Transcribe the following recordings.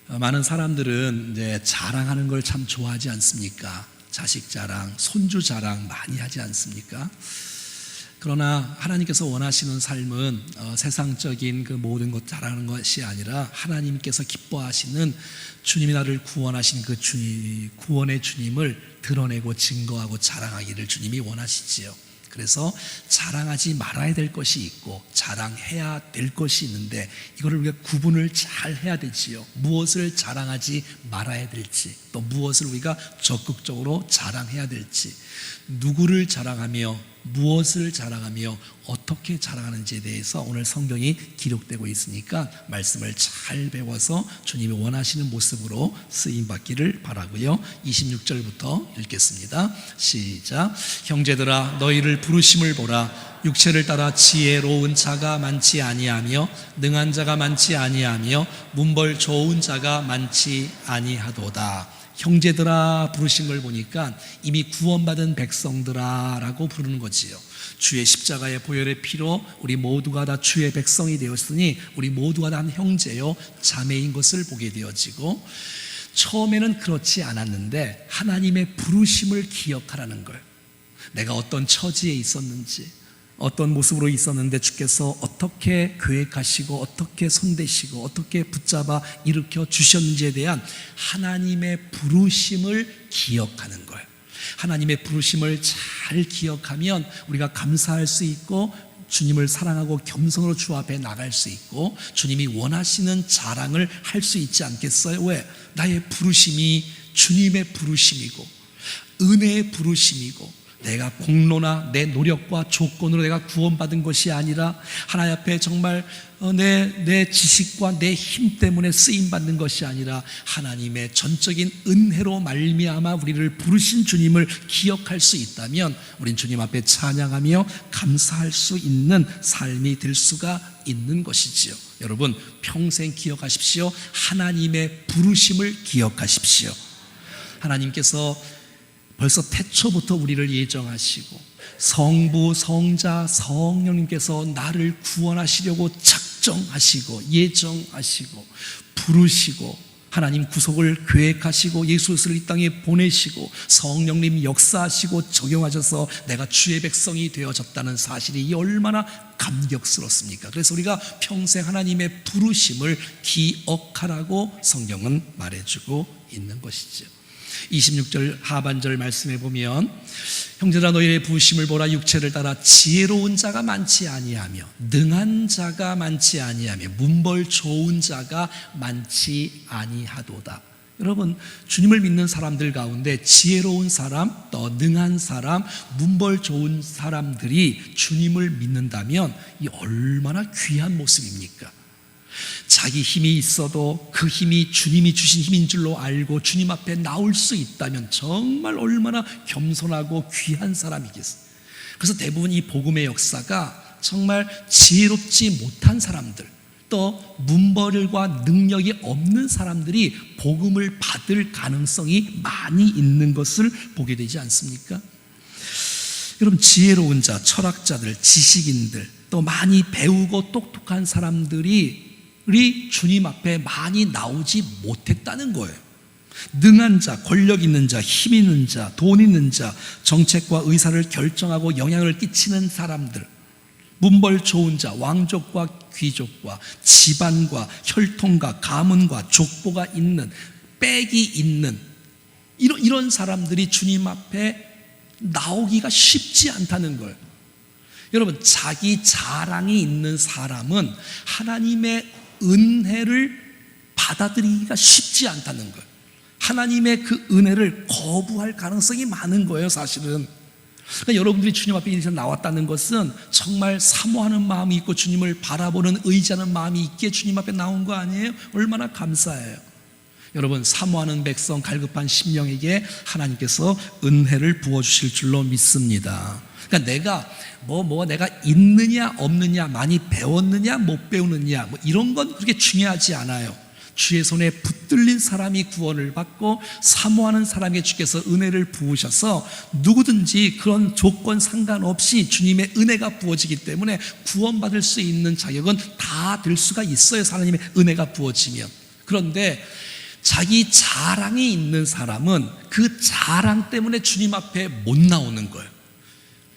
많은 사람들은 이제 자랑하는 걸 참 좋아하지 않습니까? 자식 자랑, 손주 자랑 많이 하지 않습니까? 그러나 하나님께서 원하시는 삶은 세상적인 그 모든 것 자랑하는 것이 아니라 하나님께서 기뻐하시는 주님이 나를 구원하신 그 구원의 주님을 드러내고 증거하고 자랑하기를 주님이 원하시지요. 그래서 자랑하지 말아야 될 것이 있고 자랑해야 될 것이 있는데 이거를 우리가 구분을 잘 해야 되지요. 무엇을 자랑하지 말아야 될지, 또 무엇을 우리가 적극적으로 자랑해야 될지, 누구를 자랑하며 무엇을 자랑하며 어떻게 자랑하는지에 대해서 오늘 성경이 기록되고 있으니까 말씀을 잘 배워서 주님이 원하시는 모습으로 쓰임받기를 바라고요. 26절부터 읽겠습니다. 시작. 형제들아 너희를 부르심을 보라. 육체를 따라 지혜로운 자가 많지 아니하며 능한 자가 많지 아니하며 문벌 좋은 자가 많지 아니하도다. 형제들아 부르신 걸 보니까 이미 구원받은 백성들아 라고 부르는 거지요. 주의 십자가의 보혈의 피로 우리 모두가 다 주의 백성이 되었으니 우리 모두가 다 한 형제요 자매인 것을 보게 되어지고, 처음에는 그렇지 않았는데 하나님의 부르심을 기억하라는 거예요. 내가 어떤 처지에 있었는지, 어떤 모습으로 있었는데 주께서 어떻게 계획하시고 어떻게 손대시고 어떻게 붙잡아 일으켜 주셨는지에 대한 하나님의 부르심을 기억하는 거예요. 하나님의 부르심을 잘 기억하면 우리가 감사할 수 있고 주님을 사랑하고 겸손으로 주 앞에 나갈 수 있고 주님이 원하시는 자랑을 할 수 있지 않겠어요? 왜? 나의 부르심이 주님의 부르심이고 은혜의 부르심이고 내가 공로나 내 노력과 조건으로 내가 구원받은 것이 아니라 하나님 앞에 정말 내 지식과 내 힘 때문에 쓰임받는 것이 아니라 하나님의 전적인 은혜로 말미암아 우리를 부르신 주님을 기억할 수 있다면 우린 주님 앞에 찬양하며 감사할 수 있는 삶이 될 수가 있는 것이지요. 여러분 평생 기억하십시오. 하나님의 부르심을 기억하십시오. 하나님께서 벌써 태초부터 우리를 예정하시고 성부, 성자, 성령님께서 나를 구원하시려고 작정하시고 예정하시고 부르시고 하나님 구속을 계획하시고 예수를 이 땅에 보내시고 성령님 역사하시고 적용하셔서 내가 주의 백성이 되어졌다는 사실이 얼마나 감격스럽습니까? 그래서 우리가 평생 하나님의 부르심을 기억하라고 성경은 말해주고 있는 것이죠. 26절 하반절 말씀에 보면 형제들아 너희의 부르심을 보라. 육체를 따라 지혜로운 자가 많지 아니하며 능한 자가 많지 아니하며 문벌 좋은 자가 많지 아니하도다. 여러분 주님을 믿는 사람들 가운데 지혜로운 사람, 또 능한 사람, 문벌 좋은 사람들이 주님을 믿는다면 이 얼마나 귀한 모습입니까? 자기 힘이 있어도 그 힘이 주님이 주신 힘인 줄로 알고 주님 앞에 나올 수 있다면 정말 얼마나 겸손하고 귀한 사람이겠어요. 그래서 대부분 이 복음의 역사가 정말 지혜롭지 못한 사람들, 또 문벌과 능력이 없는 사람들이 복음을 받을 가능성이 많이 있는 것을 보게 되지 않습니까? 여러분 지혜로운 자, 철학자들, 지식인들, 또 많이 배우고 똑똑한 사람들이 우리 주님 앞에 많이 나오지 못했다는 거예요. 능한 자, 권력 있는 자, 힘 있는 자, 돈 있는 자, 정책과 의사를 결정하고 영향을 끼치는 사람들, 문벌 좋은 자, 왕족과 귀족과 집안과 혈통과 가문과 족보가 있는, 빽이 있는 이런 사람들이 주님 앞에 나오기가 쉽지 않다는 거예요. 여러분 자기 자랑이 있는 사람은 하나님의 은혜를 받아들이기가 쉽지 않다는 거예요. 하나님의 그 은혜를 거부할 가능성이 많은 거예요 사실은. 그러니까 여러분들이 주님 앞에 이렇게 나왔다는 것은 정말 사모하는 마음이 있고 주님을 바라보는 의지하는 마음이 있기에 주님 앞에 나온 거 아니에요? 얼마나 감사해요. 여러분 사모하는 백성 갈급한 심령에게 하나님께서 은혜를 부어주실 줄로 믿습니다. 그러니까 내가 내가 있느냐 없느냐, 많이 배웠느냐 못 배우느냐 이런 건 그렇게 중요하지 않아요. 주의 손에 붙들린 사람이 구원을 받고 사모하는 사람에게 주께서 은혜를 부으셔서 누구든지 그런 조건 상관없이 주님의 은혜가 부어지기 때문에 구원받을 수 있는 자격은 다 될 수가 있어요. 하나님의 은혜가 부어지면. 그런데 자기 자랑이 있는 사람은 그 자랑 때문에 주님 앞에 못 나오는 거예요.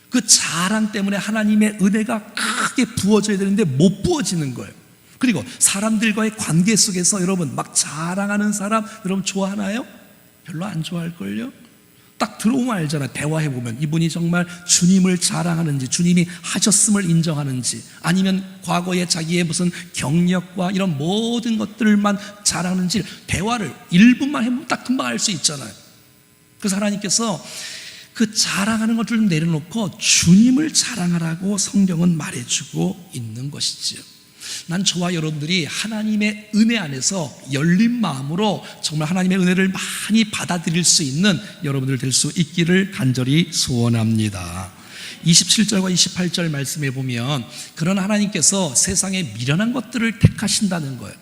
그 자랑 때문에 하나님의 은혜가 크게 부어져야 되는데 못 부어지는 거예요. 그리고 사람들과의 관계 속에서 여러분 막 자랑하는 사람 여러분 좋아하나요? 별로 안 좋아할걸요? 딱 들어오면 알잖아요. 대화해보면 이분이 정말 주님을 자랑하는지, 주님이 하셨음을 인정하는지, 아니면 과거에 자기의 무슨 경력과 이런 모든 것들만 자랑하는지 대화를 1분만 해보면 딱 금방 알 수 있잖아요. 그래서 하나님께서 그 자랑하는 것을 좀 내려놓고 주님을 자랑하라고 성경은 말해주고 있는 것이지요. 난 저와 여러분들이 하나님의 은혜 안에서 열린 마음으로 정말 하나님의 은혜를 많이 받아들일 수 있는 여러분들 될 수 있기를 간절히 소원합니다. 27절과 28절 말씀에 보면 그런 하나님께서 세상에 미련한 것들을 택하신다는 거예요.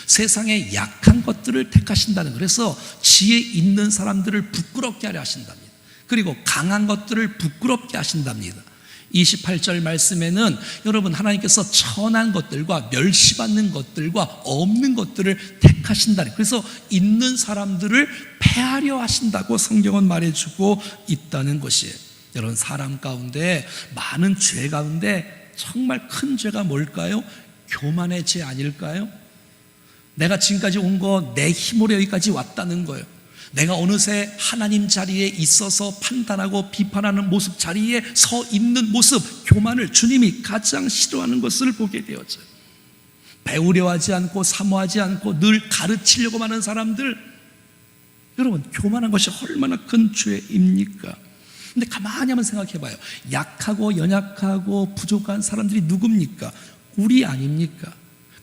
세상에 약한 것들을 택하신다는 거예요. 그래서 지혜 있는 사람들을 부끄럽게 하려 하신답니다. 그리고 강한 것들을 부끄럽게 하신답니다. 28절 말씀에는 여러분 하나님께서 천한 것들과 멸시받는 것들과 없는 것들을 택하신다. 그래서 있는 사람들을 패하려 하신다고 성경은 말해주고 있다는 것이에요. 여러분 사람 가운데 많은 죄 가운데 정말 큰 죄가 뭘까요? 교만의 죄 아닐까요? 내가 지금까지 온 거 내 힘으로 여기까지 왔다는 거예요. 내가 어느새 하나님 자리에 있어서 판단하고 비판하는 모습 자리에 서 있는 모습, 교만을 주님이 가장 싫어하는 것을 보게 되었어요. 배우려 하지 않고 사모하지 않고 늘 가르치려고 하는 사람들, 여러분 교만한 것이 얼마나 큰 죄입니까? 근데 가만히 한번 생각해 봐요. 약하고 연약하고 부족한 사람들이 누굽니까? 우리 아닙니까?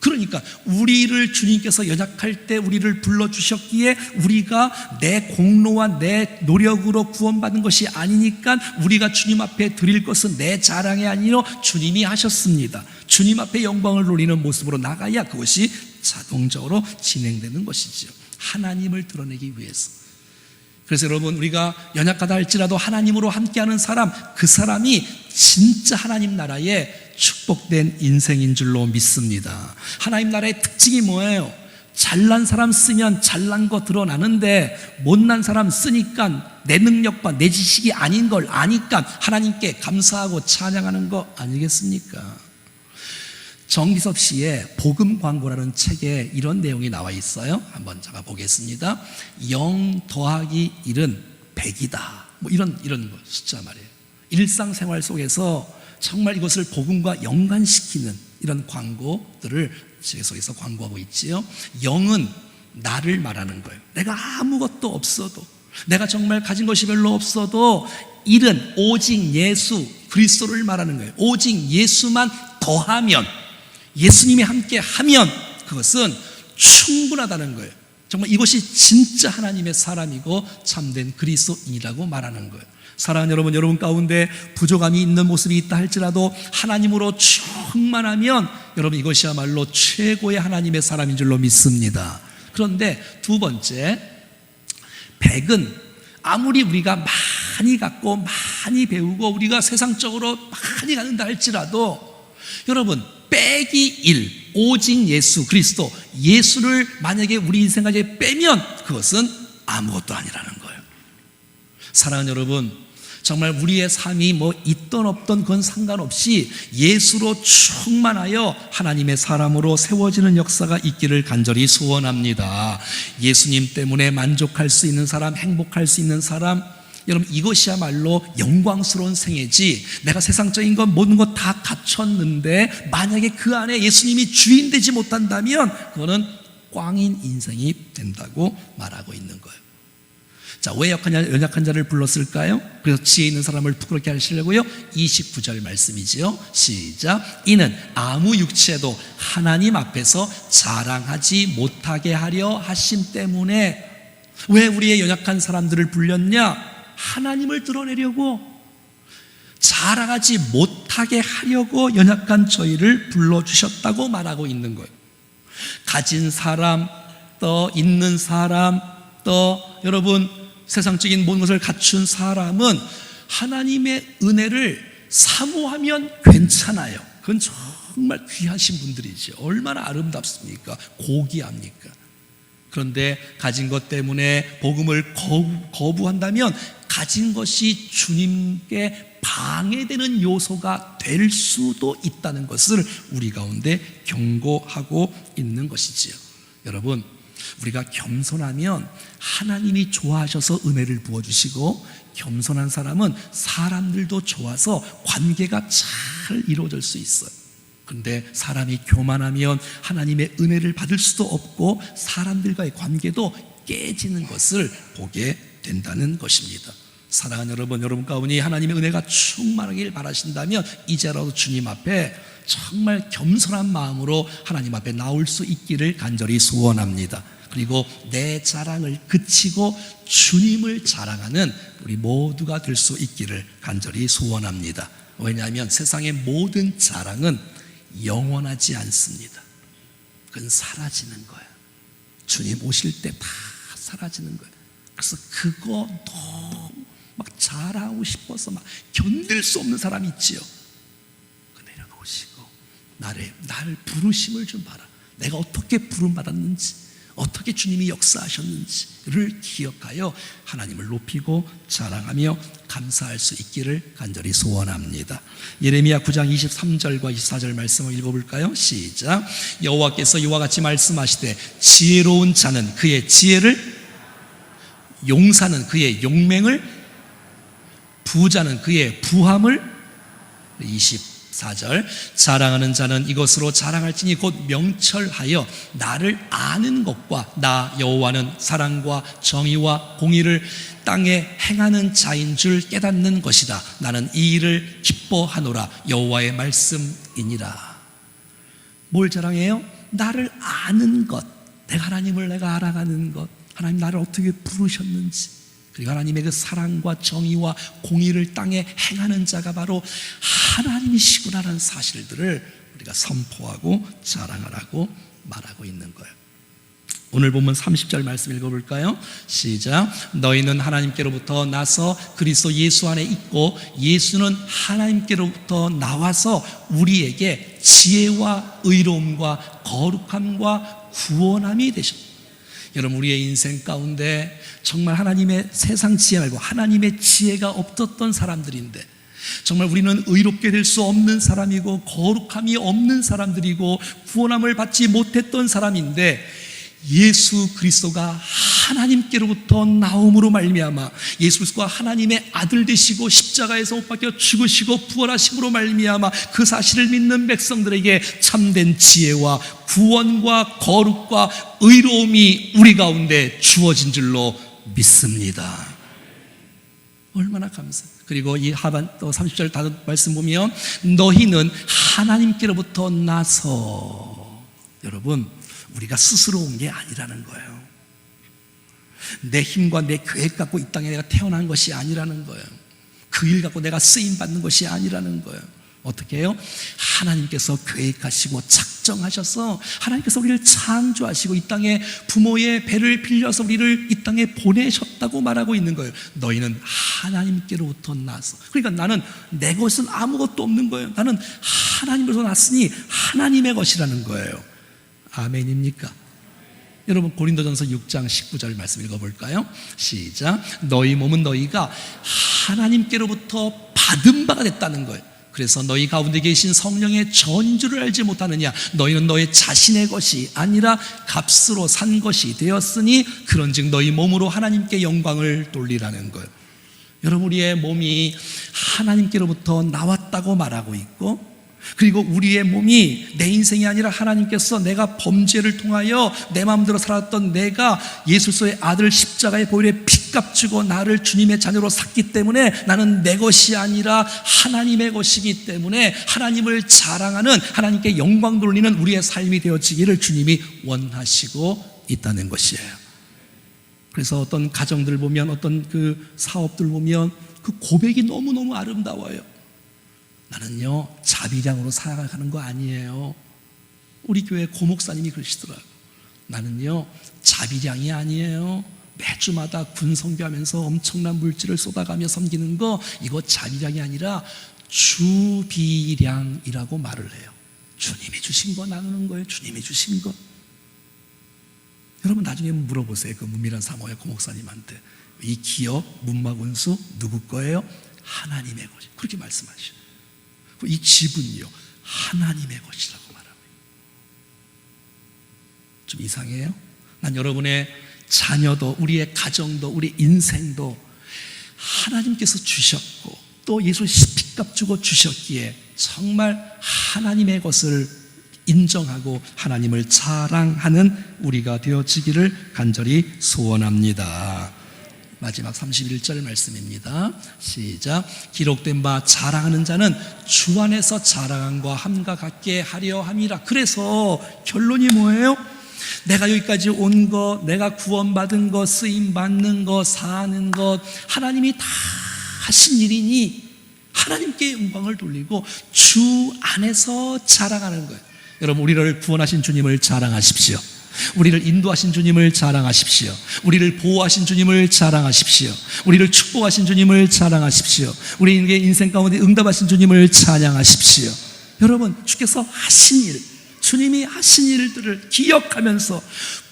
그러니까 우리를 주님께서 연약할 때 우리를 불러주셨기에 우리가 내 공로와 내 노력으로 구원받은 것이 아니니까 우리가 주님 앞에 드릴 것은 내 자랑이 아니라 주님이 하셨습니다. 주님 앞에 영광을 돌리는 모습으로 나가야 그것이 자동적으로 진행되는 것이죠. 하나님을 드러내기 위해서. 그래서 여러분 우리가 연약하다 할지라도 하나님으로 함께하는 사람, 그 사람이 진짜 하나님 나라에 축복된 인생인 줄로 믿습니다. 하나님 나라의 특징이 뭐예요? 잘난 사람 쓰면 잘난 거 드러나는데 못난 사람 쓰니까 내 능력과 내 지식이 아닌 걸 아니까 하나님께 감사하고 찬양하는 거 아니겠습니까? 정기섭 씨의 복음 광고라는 책에 이런 내용이 나와 있어요. 한번 제가 보겠습니다. 0 더하기 1은 100이다. 뭐 이런 숫자 말이에요. 일상생활 속에서 정말 이것을 복음과 연관시키는 이런 광고들을 계속해서 광고하고 있지요. 0은 나를 말하는 거예요. 내가 아무것도 없어도, 내가 정말 가진 것이 별로 없어도 1은 오직 예수 그리스도를 말하는 거예요. 오직 예수만 더하면, 예수님이 함께 하면 그것은 충분하다는 거예요. 정말 이것이 진짜 하나님의 사람이고 참된 그리스도인이라고 말하는 거예요. 사랑하는 여러분, 여러분 가운데 부족함이 있는 모습이 있다 할지라도 하나님으로 충만하면 여러분 이것이야말로 최고의 하나님의 사람인 줄로 믿습니다. 그런데 두 번째, 100은 아무리 우리가 많이 갖고 많이 배우고 우리가 세상적으로 많이 갖는다 할지라도 여러분 빼기 1, 오직 예수 그리스도, 예수를 만약에 우리 인생까지 빼면 그것은 아무것도 아니라는 거예요. 사랑하는 여러분, 정말 우리의 삶이 뭐 있던 없던 그건 상관없이 예수로 충만하여 하나님의 사람으로 세워지는 역사가 있기를 간절히 소원합니다. 예수님 때문에 만족할 수 있는 사람, 행복할 수 있는 사람, 여러분 이것이야말로 영광스러운 생애지, 내가 세상적인 것 모든 것 다 갖췄는데 만약에 그 안에 예수님이 주인 되지 못한다면 그거는 꽝인 인생이 된다고 말하고 있는 거예요. 자, 왜 연약한 자를 불렀을까요? 그래서 지혜 있는 사람을 부끄럽게 하시려고요. 29절 말씀이지요. 시작. 이는 아무 육체도 하나님 앞에서 자랑하지 못하게 하려 하심 때문에. 왜 우리의 연약한 사람들을 불렀냐? 하나님을 드러내려고, 자랑하지 못하게 하려고 연약한 저희를 불러주셨다고 말하고 있는 거예요. 가진 사람, 또 있는 사람, 또 여러분 세상적인 모든 것을 갖춘 사람은 하나님의 은혜를 사모하면 괜찮아요. 그건 정말 귀하신 분들이죠. 얼마나 아름답습니까? 고귀합니까? 그런데 가진 것 때문에 복음을 거부한다면 가진 것이 주님께 방해되는 요소가 될 수도 있다는 것을 우리 가운데 경고하고 있는 것이지요. 여러분, 우리가 겸손하면 하나님이 좋아하셔서 은혜를 부어주시고, 겸손한 사람은 사람들도 좋아서 관계가 잘 이루어질 수 있어요. 그런데 사람이 교만하면 하나님의 은혜를 받을 수도 없고 사람들과의 관계도 깨지는 것을 보게 된다는 것입니다. 사랑하는 여러분 가운데 하나님의 은혜가 충만하길 바라신다면 이제라도 주님 앞에 정말 겸손한 마음으로 하나님 앞에 나올 수 있기를 간절히 소원합니다. 그리고 내 자랑을 그치고 주님을 자랑하는 우리 모두가 될 수 있기를 간절히 소원합니다. 왜냐하면 세상의 모든 자랑은 영원하지 않습니다. 그건 사라지는 거예요. 주님 오실 때 다 사라지는 거예요. 그래서 그거 너무 막 자랑하고 싶어서 막 견딜 수 없는 사람이 있지요. 내려놓으시고 나를 부르심을 좀 봐라. 내가 어떻게 부름받았는지, 어떻게 주님이 역사하셨는지를 기억하여 하나님을 높이고 자랑하며 감사할 수 있기를 간절히 소원합니다. 예레미야 9장 23절과 24절 말씀을 읽어볼까요? 시작. 여호와께서 이와 같이 말씀하시되 지혜로운 자는 그의 지혜를, 용사는 그의 용맹을, 부자는 그의 부함을, 24절 자랑하는 자는 이것으로 자랑할지니 곧 명철하여 나를 아는 것과 나 여호와는 사랑과 정의와 공의를 땅에 행하는 자인 줄 깨닫는 것이다. 나는 이 일을 기뻐하노라. 여호와의 말씀이니라. 뭘 자랑해요? 나를 아는 것, 내가 하나님을 내가 알아가는 것, 하나님 나를 어떻게 부르셨는지, 그리고 하나님의 그 사랑과 정의와 공의를 땅에 행하는 자가 바로 하나님이시구나라는 사실들을 우리가 선포하고 자랑하라고 말하고 있는 거예요. 오늘 본문 30절 말씀 읽어볼까요? 시작. 너희는 하나님께로부터 나서 그리스도 예수 안에 있고 예수는 하나님께로부터 나와서 우리에게 지혜와 의로움과 거룩함과 구원함이 되셨다. 여러분, 우리의 인생 가운데 정말 하나님의 세상 지혜 말고 하나님의 지혜가 없었던 사람들인데, 정말 우리는 의롭게 될 수 없는 사람이고 거룩함이 없는 사람들이고 구원함을 받지 못했던 사람인데, 예수 그리스도가 하나님께로부터 나옴으로 말미암아 예수 그리스도가 하나님의 아들 되시고 십자가에서 못 박혀 죽으시고 부활하심으로 말미암아 그 사실을 믿는 백성들에게 참된 지혜와 구원과 거룩과 의로움이 우리 가운데 주어진 줄로 믿습니다. 얼마나 감사해요. 그리고 이 하반 또 30절 다른 말씀 보면 너희는 하나님께로부터 나서, 여러분, 우리가 스스로 온 게 아니라는 거예요. 내 힘과 내 계획 갖고 이 땅에 내가 태어난 것이 아니라는 거예요. 그 일 갖고 내가 쓰임 받는 것이 아니라는 거예요. 어떻게 해요? 하나님께서 계획하시고 작정하셔서 하나님께서 우리를 창조하시고 이 땅에 부모의 배를 빌려서 우리를 이 땅에 보내셨다고 말하고 있는 거예요. 너희는 하나님께로부터 나서, 그러니까 나는 내 것은 아무것도 없는 거예요. 나는 하나님으로서 났으니 하나님의 것이라는 거예요. 아멘입니까? 여러분, 고린도전서 6장 19절 말씀 읽어볼까요? 시작. 너희 몸은 너희가 하나님께로부터 받은 바가 됐다는 거예요. 그래서 너희 가운데 계신 성령의 전인 줄을 알지 못하느냐? 너희는 너희 자신의 것이 아니라 값으로 산 것이 되었으니 그런즉 너희 몸으로 하나님께 영광을 돌리라는 거예요. 여러분, 우리의 몸이 하나님께로부터 나왔다고 말하고 있고, 그리고 우리의 몸이 내 인생이 아니라 하나님께서 내가 범죄를 통하여 내 마음대로 살았던 내가 예수 그리스도의 아들 십자가의 보혈에 피값 주고 나를 주님의 자녀로 샀기 때문에 나는 내 것이 아니라 하나님의 것이기 때문에 하나님을 자랑하는, 하나님께 영광 돌리는 우리의 삶이 되어지기를 주님이 원하시고 있다는 것이에요. 그래서 어떤 가정들 보면, 어떤 그 사업들 보면 그 고백이 너무너무 아름다워요. 나는요, 자비량으로 살아가는 거 아니에요. 우리 교회 고목사님이 그러시더라고요. 나는요, 자비량이 아니에요. 매주마다 군성교하면서 엄청난 물질을 쏟아가며 섬기는 거, 이거 자비량이 아니라 주비량이라고 말을 해요. 주님이 주신 거 나누는 거예요. 주님이 주신 거. 여러분 나중에 물어보세요. 그 문밀한 사모의 고목사님한테. 이 기업, 문마군수 누구 거예요? 하나님의 것이. 그렇게 말씀하셔요. 이 집은요, 하나님의 것이라고 말합니다. 좀 이상해요? 난 여러분의 자녀도, 우리의 가정도, 우리 인생도 하나님께서 주셨고 또 예수 피값 주고 주셨기에 정말 하나님의 것을 인정하고 하나님을 자랑하는 우리가 되어지기를 간절히 소원합니다. 마지막 31절 말씀입니다. 시작. 기록된 바 자랑하는 자는 주 안에서 자랑함과 함과 같게 하려 함이라. 그래서 결론이 뭐예요? 내가 여기까지 온 것, 내가 구원받은 것, 쓰임받는 것, 사는 것, 하나님이 다 하신 일이니 하나님께 영광을 돌리고 주 안에서 자랑하는 거예요. 여러분, 우리를 구원하신 주님을 자랑하십시오. 우리를 인도하신 주님을 자랑하십시오. 우리를 보호하신 주님을 자랑하십시오. 우리를 축복하신 주님을 자랑하십시오. 우리에게 인생 가운데 응답하신 주님을 찬양하십시오. 여러분, 주께서 하신 일, 주님이 하신 일들을 기억하면서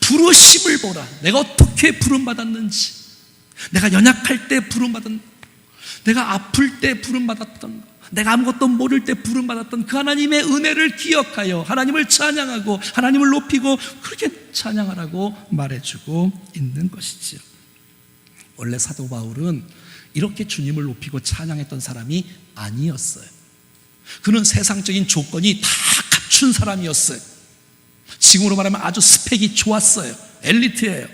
부르심을 보라. 내가 어떻게 부름받았는지, 내가 연약할 때 부름받은, 내가 아플 때 부름받았던 것, 내가 아무것도 모를 때 부름받았던 그 하나님의 은혜를 기억하여 하나님을 찬양하고 하나님을 높이고 그렇게 찬양하라고 말해주고 있는 것이지요. 원래 사도 바울은 이렇게 주님을 높이고 찬양했던 사람이 아니었어요. 그는 세상적인 조건이 다 갖춘 사람이었어요. 지금으로 말하면 아주 스펙이 좋았어요. 엘리트예요.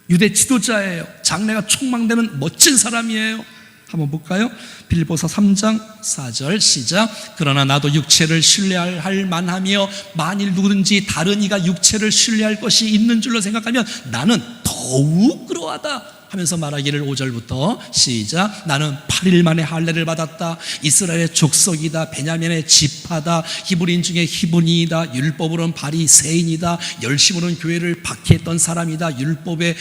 유대 지도자예요. 장래가 촉망되는 멋진 사람이에요. 한번 볼까요? 빌립보서 3장 4절 시작. 그러나 나도 육체를 신뢰할 만하며 만일 누구든지 다른 이가 육체를 신뢰할 것이 있는 줄로 생각하면 나는 더욱 그러하다 하면서 말하기를 5절부터 시작. 나는 8일 만에 할례를 받았다. 이스라엘의 족속이다. 베냐민의 지파다. 히브리인 중에 히브리이다. 율법으로는 바리새인이다. 열심으로는 교회를 박해했던 사람이다. 율법의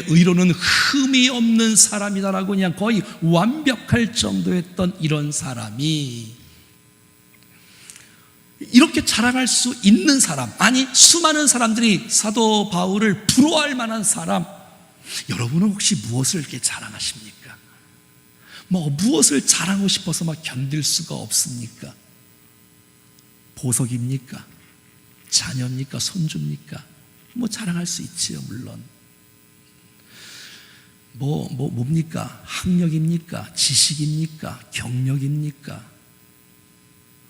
의로는 흠이 없는 사람이다라고 그냥 거의 완벽할 정도였던 이런 사람이 이렇게 자랑할 수 있는 사람, 아니 수많은 사람들이 사도 바울을 부러워할 만한 사람, 여러분은 혹시 무엇을 이렇게 자랑하십니까? 무엇을 자랑하고 싶어서 막 견딜 수가 없습니까? 보석입니까? 자녀입니까? 손주입니까? 자랑할 수 있지요, 물론. 뭡니까? 학력입니까? 지식입니까? 경력입니까?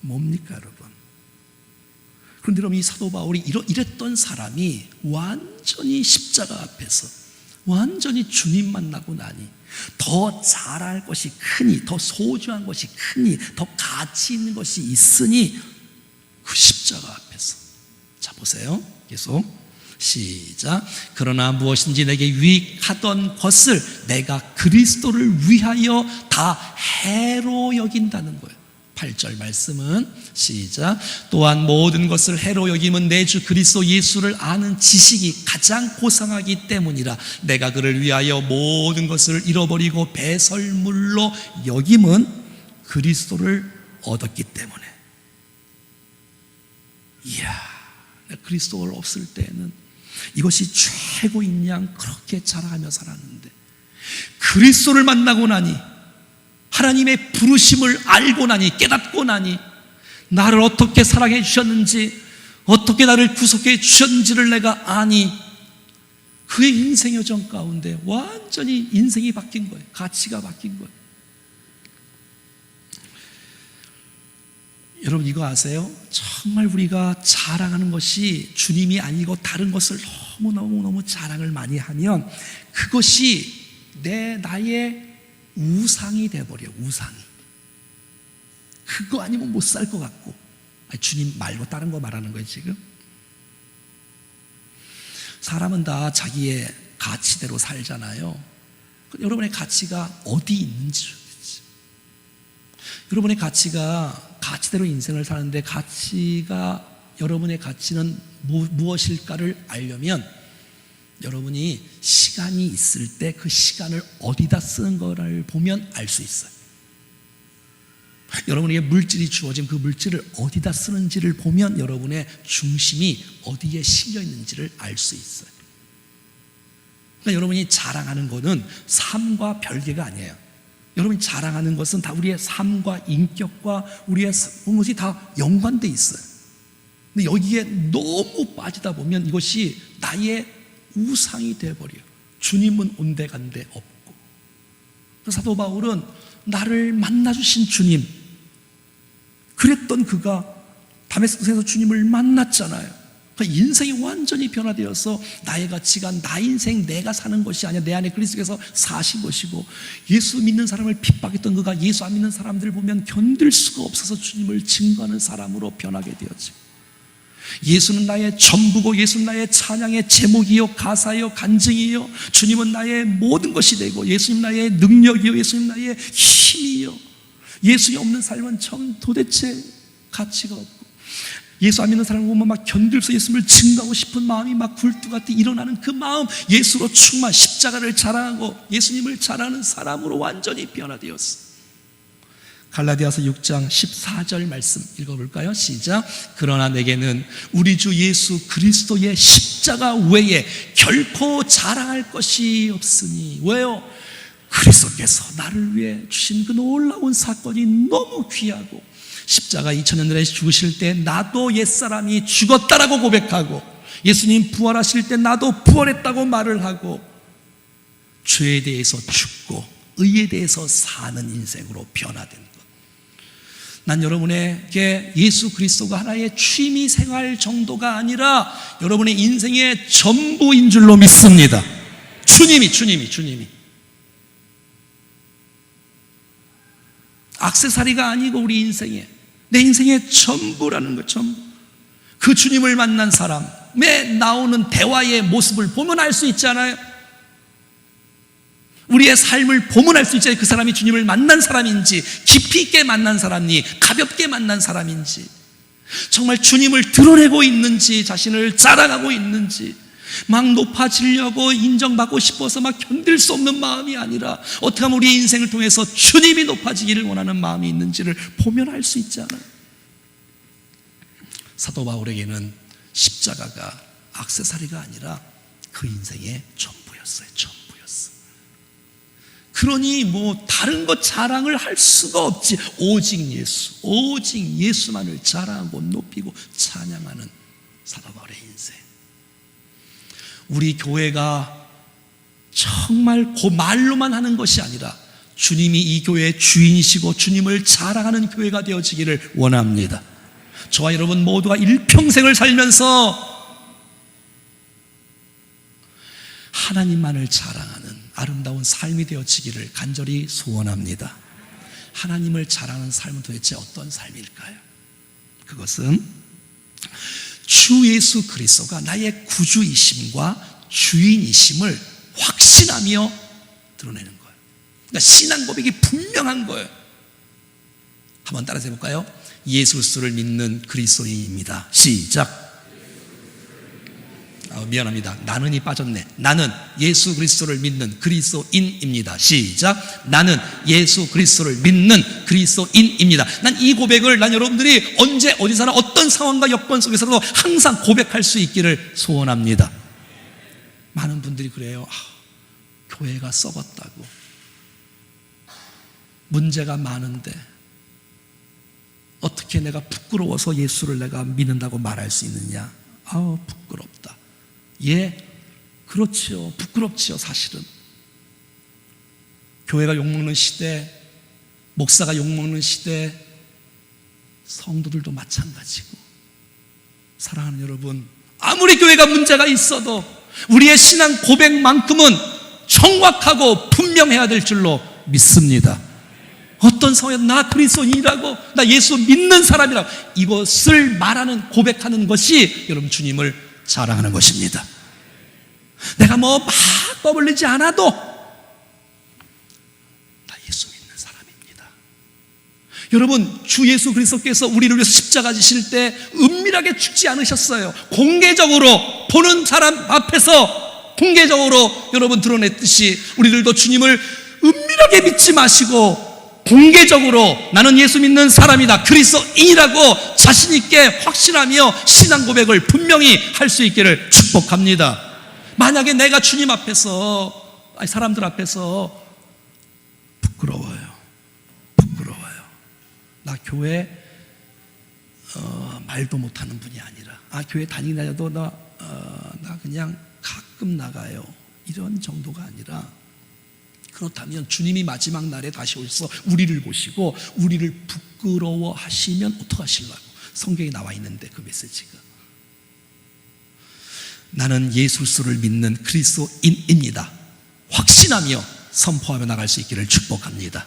뭡니까, 여러분? 그런데 여러분, 이 사도 바울이 이랬던 사람이 완전히 십자가 앞에서 완전히 주님 만나고 나니 더 잘할 것이 크니, 더 소중한 것이 크니, 더 가치 있는 것이 있으니 그 십자가 앞에서. 자, 보세요. 계속 시작. 그러나 무엇인지 내게 유익하던 것을 내가 그리스도를 위하여 다 해로 여긴다는 거예요. 8절 말씀은 시작. 또한 모든 것을 해로 여김은 내 주 그리스도 예수를 아는 지식이 가장 고상하기 때문이라. 내가 그를 위하여 모든 것을 잃어버리고 배설물로 여김은 그리스도를 얻었기 때문에. 이야, 그리스도를 없을 때는 이것이 최고인 양 그렇게 자랑하며 살았는데 그리스도를 만나고 나니, 하나님의 부르심을 알고 나니, 깨닫고 나니, 나를 어떻게 사랑해 주셨는지, 어떻게 나를 구속해 주셨는지를 내가 아니, 그의 인생 여정 가운데 완전히 인생이 바뀐 거예요. 가치가 바뀐 거예요. 여러분, 이거 아세요? 정말 우리가 자랑하는 것이 주님이 아니고 다른 것을 너무 자랑을 많이 하면 그것이 나의 우상이 돼버려요. 우상이. 그거 아니면 못 살 것 같고. 주님 말고 다른 거 말하는 거예요, 지금. 사람은 다 자기의 가치대로 살잖아요. 여러분의 가치가 어디 있는지. 여러분의 가치대로 인생을 사는데 여러분의 가치는 무엇일까를 알려면 여러분이 시간이 있을 때 그 시간을 어디다 쓰는 거를 보면 알 수 있어요. 여러분에게 물질이 주어진 그 물질을 어디다 쓰는지를 보면 여러분의 중심이 어디에 실려 있는지를 알 수 있어요. 그러니까 여러분이 자랑하는 것은 삶과 별개가 아니에요. 여러분이 자랑하는 것은 다 우리의 삶과 인격과 우리의 것이 다 연관되어 있어요. 근데 여기에 너무 빠지다 보면 이것이 나의 우상이 되어버려요. 주님은 온데간데 없고. 사도 바울은 나를 만나주신 주님, 그랬던 그가 다메섹스에서 주님을 만났잖아요. 그러니까 인생이 완전히 변화되어서 나의 가치가 나 인생 내가 사는 것이 아니라 내 안에 그리스도께서 사신 것이고, 예수 믿는 사람을 핍박했던 그가 예수 안 믿는 사람들을 보면 견딜 수가 없어서 주님을 증거하는 사람으로 변하게 되었죠. 예수는 나의 전부고 예수는 나의 찬양의 제목이요 가사요 간증이요, 주님은 나의 모든 것이 되고 예수님 나의 능력이요 예수님 나의 힘이요, 예수님 없는 삶은 참 도대체 가치가 없고, 예수 안 믿는 사람을 보면 막 견딜 수 예수님을 증거하고 싶은 마음이 막 굴뚝같이 일어나는 그 마음, 예수로 충만, 십자가를 자랑하고 예수님을 자랑하는 사람으로 완전히 변화되었어. 갈라디아서 6장 14절 말씀 읽어볼까요? 시작. 그러나 내게는 우리 주 예수 그리스도의 십자가 외에 결코 자랑할 것이 없으니. 왜요? 그리스도께서 나를 위해 주신 그 놀라운 사건이 너무 귀하고, 십자가 2000년 전에 죽으실 때 나도 옛사람이 죽었다라고 고백하고, 예수님 부활하실 때 나도 부활했다고 말을 하고, 죄에 대해서 죽고 의에 대해서 사는 인생으로 변화된 것. 난 여러분에게 예수 그리스도가 하나의 취미 생활 정도가 아니라 여러분의 인생의 전부인 줄로 믿습니다. 주님이 액세서리가 아니고 우리 인생에, 내 인생의 전부라는 것. 전부. 그 주님을 만난 사람의 나오는 대화의 모습을 보면 알 수 있잖아요. 우리의 삶을 보면 알 수 있잖아요. 그 사람이 주님을 만난 사람인지, 깊이 있게 만난 사람인지, 가볍게 만난 사람인지, 정말 주님을 드러내고 있는지, 자신을 자랑하고 있는지, 막 높아지려고 인정받고 싶어서 막 견딜 수 없는 마음이 아니라 어떻게 하면 우리의 인생을 통해서 주님이 높아지기를 원하는 마음이 있는지를 보면 알 수 있잖아요. 사도 바울에게는 십자가가 액세서리가 아니라 그 인생의 전부였어요. 전부. 그러니 뭐 다른 것 자랑을 할 수가 없지. 오직 예수만을 자랑하고 높이고 찬양하는 사도 바울의 인생. 우리 교회가 정말 그 말로만 하는 것이 아니라 주님이 이 교회의 주인이시고 주님을 자랑하는 교회가 되어지기를 원합니다. 저와 여러분 모두가 일평생을 살면서 하나님만을 자랑하는 아름다운 삶이 되어지기를 간절히 소원합니다. 하나님을 자랑하는 삶은 도대체 어떤 삶일까요? 그것은 주 예수 그리스도가 나의 구주이심과 주인이심을 확신하며 드러내는 거예요. 그러니까 신앙 고백이 분명한 거예요. 한번 따라서 해볼까요? 예수 그리스도를 믿는 그리스도인입니다. 시작. 미안합니다. 나는이 빠졌네. 나는 예수 그리스도를 믿는 그리스도인입니다. 시작. 나는 예수 그리스도를 믿는 그리스도인입니다. 난 이 고백을 난 여러분들이 언제 어디서나 어떤 상황과 여건 속에서도 항상 고백할 수 있기를 소원합니다. 많은 분들이 그래요. 교회가 썩었다고, 문제가 많은데 어떻게 내가 부끄러워서 예수를 내가 믿는다고 말할 수 있느냐. 부끄럽다. 예, 그렇지요. 부끄럽지요. 사실은 교회가 욕먹는 시대, 목사가 욕먹는 시대, 성도들도 마찬가지고. 사랑하는 여러분, 아무리 교회가 문제가 있어도 우리의 신앙 고백만큼은 정확하고 분명해야 될 줄로 믿습니다. 어떤 상황에서 나 그리스도인이라고, 나 예수 믿는 사람이라고, 이것을 말하는, 고백하는 것이 여러분 주님을 자랑하는 것입니다. 내가 뭐 막 떠벌리지 않아도 나 예수 믿는 사람입니다. 여러분, 주 예수 그리스도께서 우리를 위해서 십자가 지실 때 은밀하게 죽지 않으셨어요. 공개적으로 보는 사람 앞에서 공개적으로 여러분 드러냈듯이 우리들도 주님을 은밀하게 믿지 마시고 공개적으로 나는 예수 믿는 사람이다, 그리스도인이라고 자신 있게 확신하며 신앙 고백을 분명히 할 수 있기를 축복합니다. 만약에 내가 주님 앞에서, 사람들 앞에서 부끄러워요. 나 교회 말도 못하는 분이 아니라, 교회 다니다녀도 나 그냥 가끔 나가요, 이런 정도가 아니라, 그렇다면 주님이 마지막 날에 다시 오셔서 우리를 보시고 우리를 부끄러워하시면 어떡하실라고 성경에 나와 있는데, 그 메시지가 나는 예수를 믿는 그리스도인입니다 확신하며 선포하며 나갈 수 있기를 축복합니다.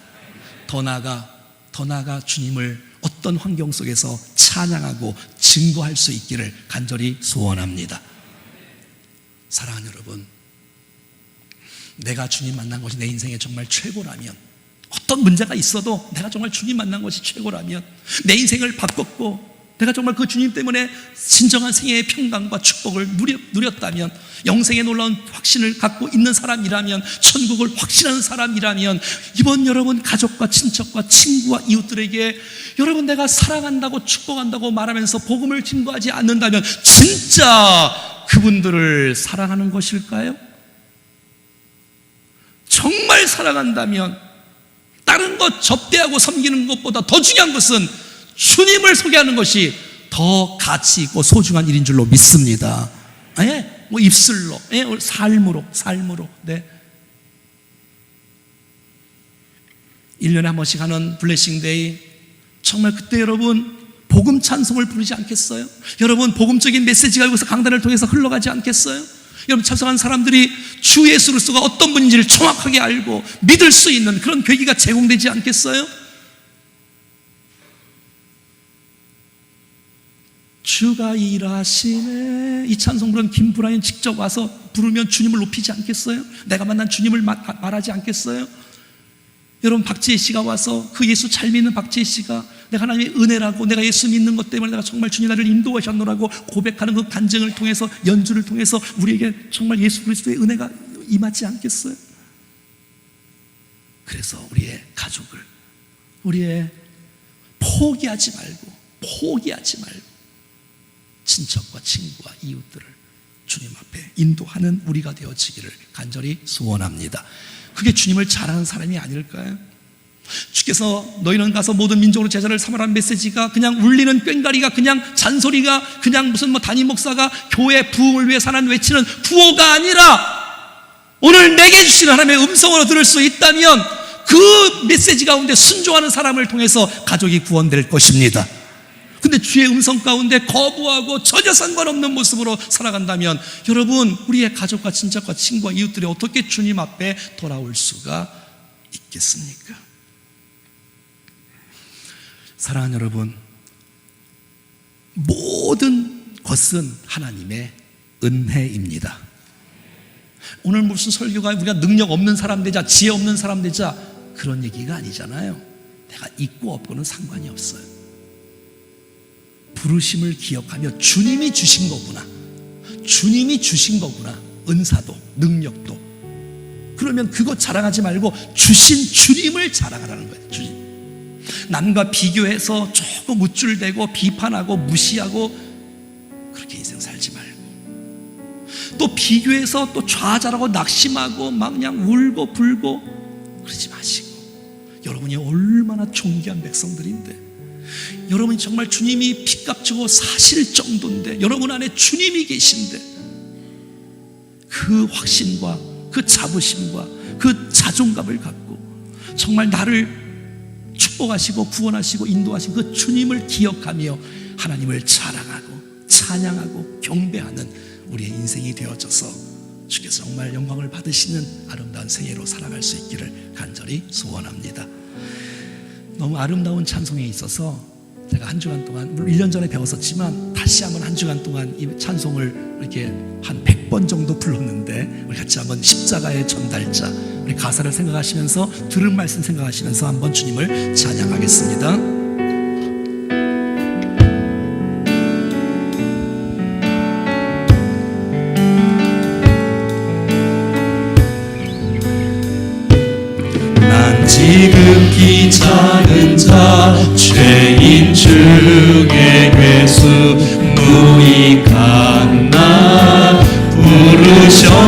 더 나아가 주님을 어떤 환경 속에서 찬양하고 증거할 수 있기를 간절히 소원합니다. 사랑하는 여러분, 내가 주님 만난 것이 내 인생에 정말 최고라면, 어떤 문제가 있어도 내가 정말 주님 만난 것이 최고라면, 내 인생을 바꿨고 내가 정말 그 주님 때문에 진정한 생애의 평강과 축복을 누렸다면, 영생에 놀라운 확신을 갖고 있는 사람이라면, 천국을 확신하는 사람이라면, 이번 여러분 가족과 친척과 친구와 이웃들에게 여러분 내가 사랑한다고 축복한다고 말하면서 복음을 증거하지 않는다면 진짜 그분들을 사랑하는 것일까요? 정말 사랑한다면 다른 것 접대하고 섬기는 것보다 더 중요한 것은 주님을 소개하는 것이 더 가치 있고 소중한 일인 줄로 믿습니다. 뭐 입술로, 삶으로. 네. 1년에 한 번씩 하는 블레싱데이, 정말 그때 여러분 복음 찬송을 부르지 않겠어요? 여러분 복음적인 메시지가 여기서 강단을 통해서 흘러가지 않겠어요? 여러분 참석한 사람들이 주 예수 그리스도가 어떤 분인지를 정확하게 알고 믿을 수 있는 그런 계기가 제공되지 않겠어요? 주가 일하시네, 이 찬송 부른 김브라인 직접 와서 부르면 주님을 높이지 않겠어요? 내가 만난 주님을 말하지 않겠어요? 여러분 박지혜 씨가 와서, 그 예수 잘 믿는 박지혜 씨가 내가 하나님의 은혜라고, 내가 예수 믿는 것 때문에 내가 정말 주님 나를 인도하셨노라고 고백하는 그 간증을 통해서, 연주를 통해서 우리에게 정말 예수 그리스도의 은혜가 임하지 않겠어요? 그래서 우리의 가족을, 우리의 포기하지 말고 친척과 친구와 이웃들을 주님 앞에 인도하는 우리가 되어지기를 간절히 소원합니다. 그게 주님을 잘하는 사람이 아닐까요? 주께서 너희는 가서 모든 민족으로 제자를 삼으라는 메시지가 그냥 울리는 꽹과리가, 그냥 잔소리가, 그냥 무슨 담임 목사가 교회 부흥을 위해 사는 외치는 구호가 아니라, 오늘 내게 주신 하나님의 음성으로 들을 수 있다면 그 메시지 가운데 순종하는 사람을 통해서 가족이 구원될 것입니다. 근데 주의 음성 가운데 거부하고 전혀 상관없는 모습으로 살아간다면 여러분, 우리의 가족과 친척과 친구와 이웃들이 어떻게 주님 앞에 돌아올 수가 있겠습니까? 사랑하는 여러분, 모든 것은 하나님의 은혜입니다. 오늘 무슨 설교가 우리가 능력 없는 사람 되자, 지혜 없는 사람 되자, 그런 얘기가 아니잖아요. 내가 있고 없고는 상관이 없어요. 부르심을 기억하며 주님이 주신 거구나, 은사도 능력도. 그러면 그것 자랑하지 말고 주신 주님을 자랑하라는 거예요. 주님. 남과 비교해서 조금 우쭐대고 비판하고 무시하고 그렇게 인생 살지 말고, 또 비교해서 또 좌절하고 낙심하고 막 그냥 울고 불고 그러지 마시고, 여러분이 얼마나 존귀한 백성들인데, 여러분이 정말 주님이 피값 주고 사실 정도인데, 여러분 안에 주님이 계신데, 그 확신과 그 자부심과 그 자존감을 갖고 정말 나를 축복하시고 구원하시고 인도하신 그 주님을 기억하며 하나님을 자랑하고 찬양하고 경배하는 우리의 인생이 되어져서 주께서 정말 영광을 받으시는 아름다운 생애로 살아갈 수 있기를 간절히 소원합니다. 너무 아름다운 찬송에 있어서 제가 한 주간 동안, 물론 1년 전에 배웠었지만 다시 한번 한 주간 동안 이 찬송을 이렇게 한 100번 정도 불렀는데, 우리 같이 한번 십자가의 전달자, 우리 가사를 생각하시면서, 들은 말씀 생각하시면서 한번 주님을 찬양하겠습니다. 지극히 작은 자, 죄인 중에 괴수, 무익한 나 부르셔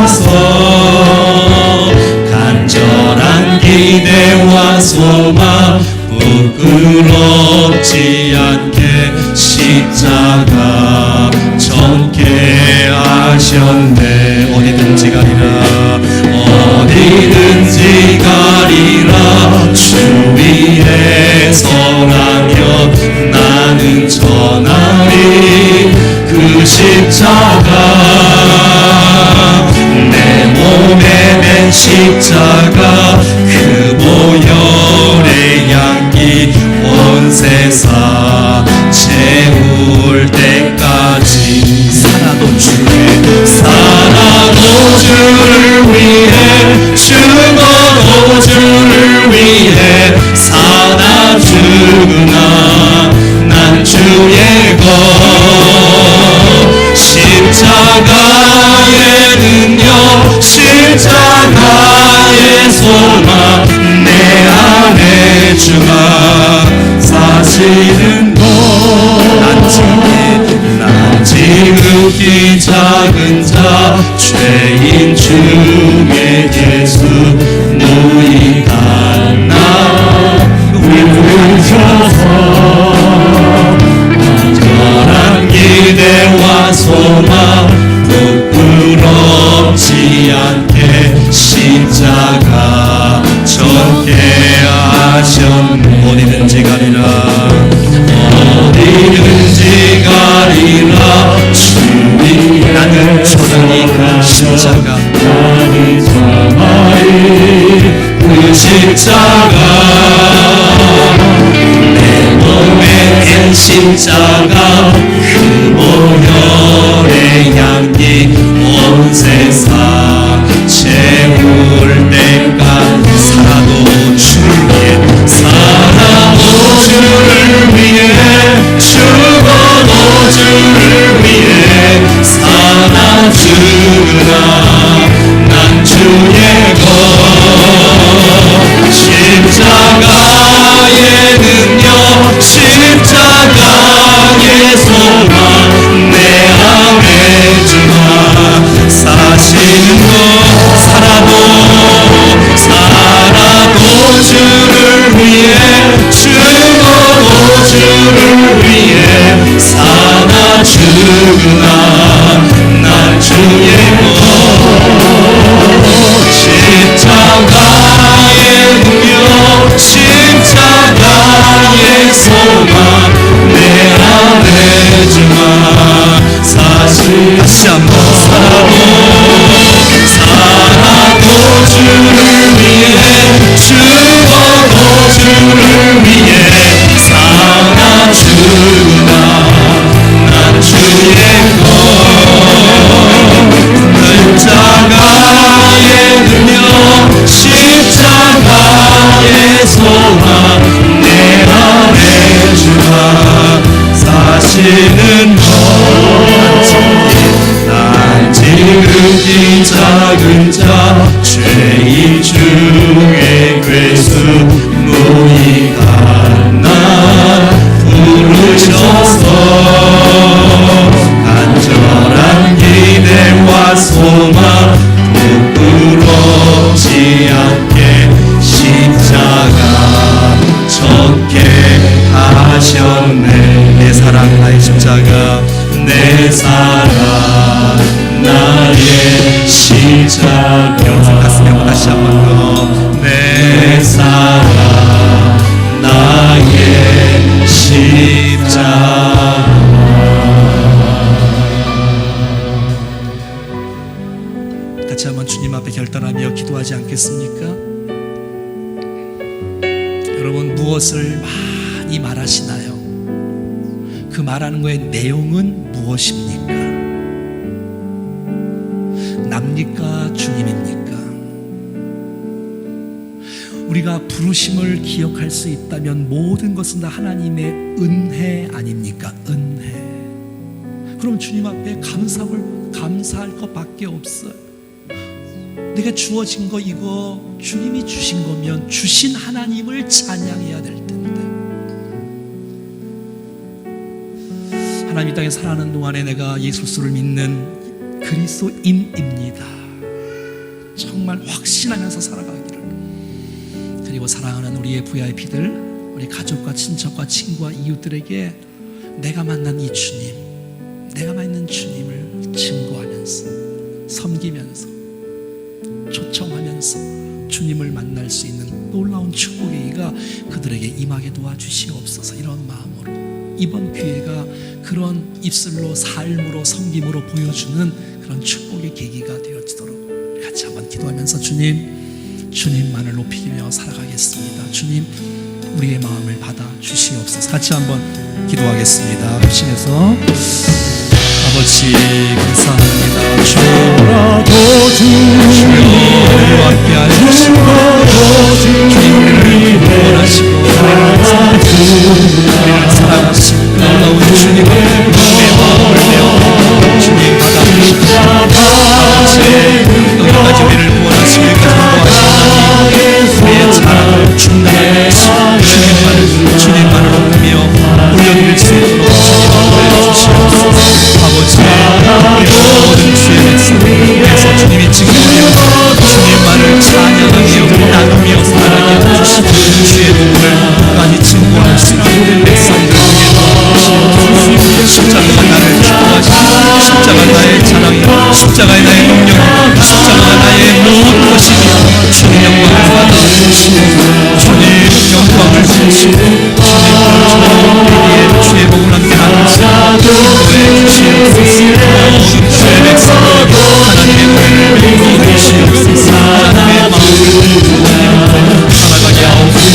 기대와 소망 부끄럽지 않게 십자가 졌게 하셨네. 어디든지 가리라 어디든지 가리라 주 위에 선하며 나는 전하리 그 십자가 내 몸에 맨 십자가 그 보혈의 향기 온 세상 채울 때까지 살아도 주를 위해 죽어도 주를 위해 사나 죽으나 난 주의 것 십자가에는요 십자가의 소망 내 안에 주가 사시는 것 난 지극히 작은 자 죄인 중에 예수 무익한 나 위로셔서 안전한 기대와 소망 부끄럽지 않게 십자가 졌게 하셨네. 어디든지 가리라 어디든지 가리라 주님 나는 전하니 그 십자가 나는 전하니 그 십자가 내 몸에 낸 십자가 그 보혈의 향기 온 세상 채울 때까지 살아도 주를 위해 죽어도 주를 위해 사나 죽으나 난 주의 것 십자가에는요 십자가의 소망 내 안에 주가 사시는 것 살아도 주를 위해 죽어도 주를 위해 사나 죽으나 난 주의 것 십자가에는요 십자가의 소망 내 안에 주가 사시 다시 한번 살아도 주를 위해 죽어도 주를 위해 사나 죽으나 난 주의 것 십자가에는요 십자가의 소망 내 안에 주가 사시는 것 난 지극히 작은 자 죄인 중에 괴수 무익한 나 부르셔서 간절한 기대와 소망 부끄럽지 않게 십자가 졌게 하셨네. 내 사랑 나의 십자가 내 사랑 나의 십자가 가슴에 다시 한번 더 내 사랑 나의 십자가 같이 한번 주님 앞에 결단하며 기도하지 않겠습니까? 여러분 무엇을 많이 말하시나요? 그 말하는 거의 내용은 무엇입니까? 납니까? 주님입니까? 우리가 부르심을 기억할 수 있다면 모든 것은 다 하나님의 은혜 아닙니까? 은혜. 그럼 주님 앞에 감사할 것밖에 없어요. 내가 주어진 거 이거 주님이 주신 거면 주신 하나님을 찬양해야 될 텐데, 하나님 이 땅에 살아가는 동안에 내가 예수를 믿는 그리스도인입니다 정말 확신하면서 살아가기를, 그리고 사랑하는 우리의 VIP들, 우리 가족과 친척과 친구와 이웃들에게 내가 만난 이 주님, 내가 만난 주님을 증거하면서, 섬기면서, 초청하면서 주님을 만날 수 있는 놀라운 축복의 기가 그들에게 임하게 도와주시옵소서. 이런 마음으로 이번 기회가 그런 입술로, 삶으로, 섬김으로 보여주는 그런 축복의 계기가 되어지도록 같이 한번 기도하면서 주님만을 높이며 살아가겠습니다. 주님, 우리의 마음을 받아 주시옵소서. 같이 한번 기도하겠습니다. 합심해서 아버지 감사합니다. 주라도 주여 함께하여 주시고 주님을 원하시고 우리를 사랑하시고 놀라운 주님을 내 마음을 내어 주님 받아주시옵소서. 아버지 여기까지 우리를 구원하시고 우리의 자랑을 중단하여 주님만을 높이며 올려드릴 수 있도록 주님을 보여주시옵소서. 아버지 모든 죄의 에서 주님이 증거하여 주님만을 찬양하며 나누며 살아가게 해주시고 주의 복음을 많이 증거할 수 있는 백성들 중에 도와주시옵소서. 십자가가 나를 축복하시고 십자가 나의 자랑이고 십자가의 나의 능력이고 십자가가 나의 모든 것이며 주님 영광을 받아주시고 주님 영광을 주시고 주님 우리의 주의 복음을 함께 나누시고 인도해 주시옵소서. 모든 주의 백성들 하나님의 은혜를 베풀어 주시옵소서. 하나님의 마음을 살아가게 하옵소서.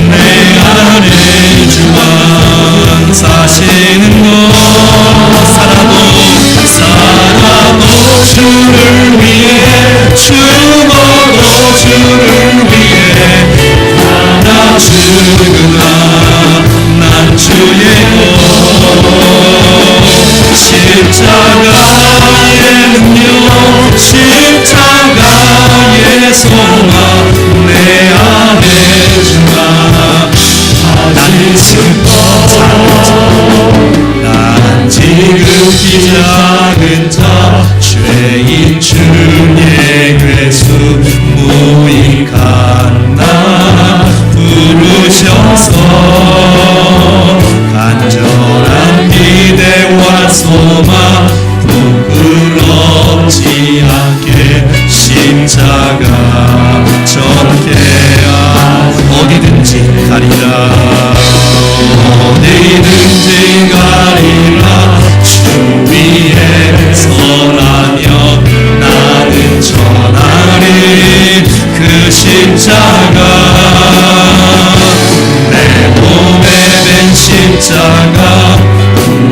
내 안에 주만 사시는 것 살아도 주를 위해 죽어도 주를 위해 나 죽으나 난 주의 것 십자가의 능력 십자가의 소망 내 안에 주가 난 지극히 작은 자 죄인 주의 괴수 무익한 나 부르셔서 간절한 기대와 소망 부끄럽지 않게 십자가 전개하 어디든지 가리라 어디든지 가리라 주 위에 설하며 나는 전하리 그 십자가 내 몸에 된 십자가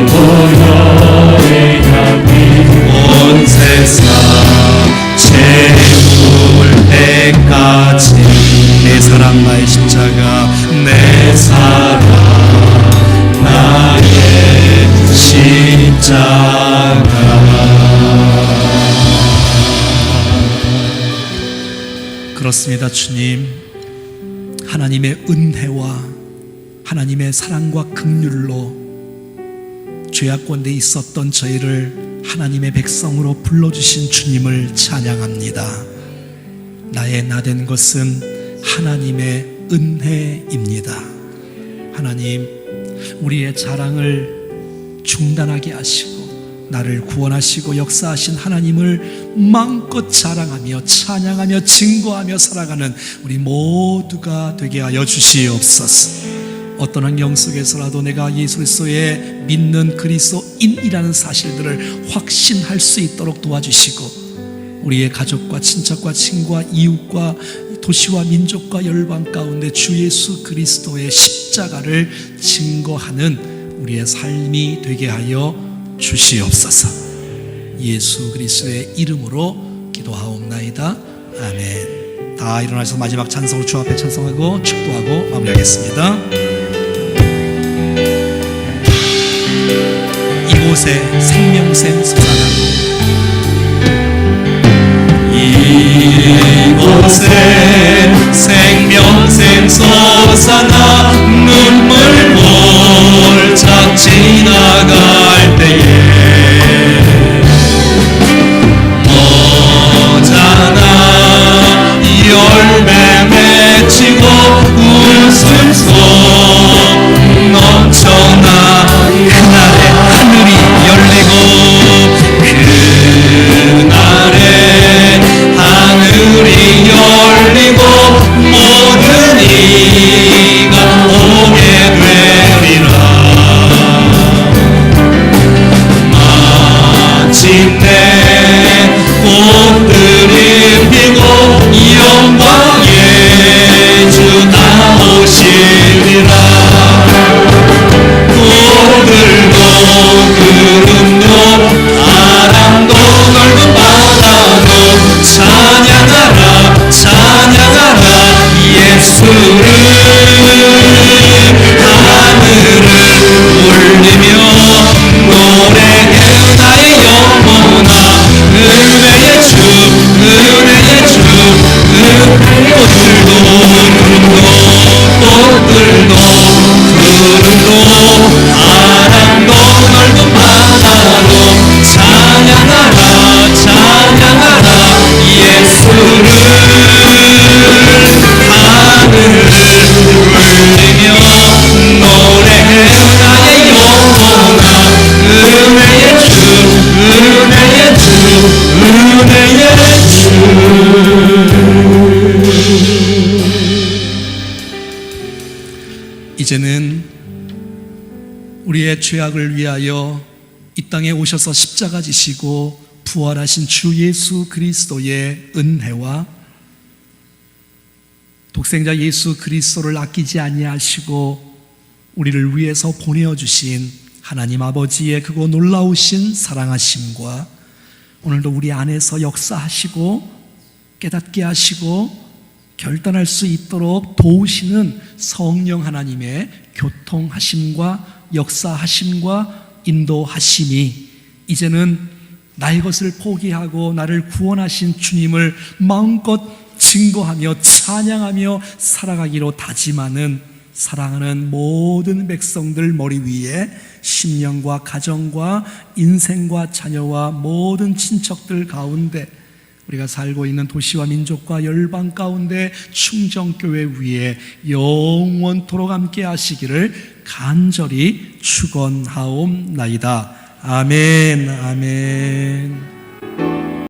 보혈의 향기 온 세상 제물때까지 내 사랑 나의 십자가 내 사랑 나의 십자가 그렇습니다. 주님, 하나님의 은혜와 하나님의 사랑과 긍휼로 죄악 가운데 있었던 저희를 하나님의 백성으로 불러주신 주님을 찬양합니다. 나의 나된 것은 하나님의 은혜입니다. 하나님, 우리의 자랑을 중단하게 하시고 나를 구원하시고 역사하신 하나님을 마음껏 자랑하며 찬양하며 증거하며 살아가는 우리 모두가 되게 하여 주시옵소서. 어떤 환경 속에서라도 내가 예수 그리스도의 믿는 그리스도인이라는 사실들을 확신할 수 있도록 도와주시고 우리의 가족과 친척과 친구와 이웃과 도시와 민족과 열방 가운데 주 예수 그리스도의 십자가를 증거하는 우리의 삶이 되게 하여 주시옵소서. 예수 그리스도의 이름으로 기도하옵나이다. 아멘. 다 일어나서 마지막 찬송으로 주 앞에 찬송하고 축도하고 마무리하겠습니다. 이곳에 생명샘 솟아나고 이곳에 생명샘 솟아나 눈물 몰짝 지나가 이제는 우리의 죄악을 위하여 이 땅에 오셔서 십자가 지시고 부활하신 주 예수 그리스도의 은혜와 독생자 예수 그리스도를 아끼지 아니하시고 우리를 위해서 보내어 주신 하나님 아버지의 그거 놀라우신 사랑하심과 오늘도 우리 안에서 역사하시고 깨닫게 하시고 결단할 수 있도록 도우시는 성령 하나님의 교통하심과 역사하심과 인도하심이 이제는 나의 것을 포기하고 나를 구원하신 주님을 마음껏 증거하며 찬양하며 살아가기로 다짐하는 사랑하는 모든 백성들 머리 위에 심령과 가정과 인생과 자녀와 모든 친척들 가운데 우리가 살고 있는 도시와 민족과 열방 가운데 충정교회 위에 영원토록 함께 하시기를 간절히 축원하옵나이다. 아멘. 아멘.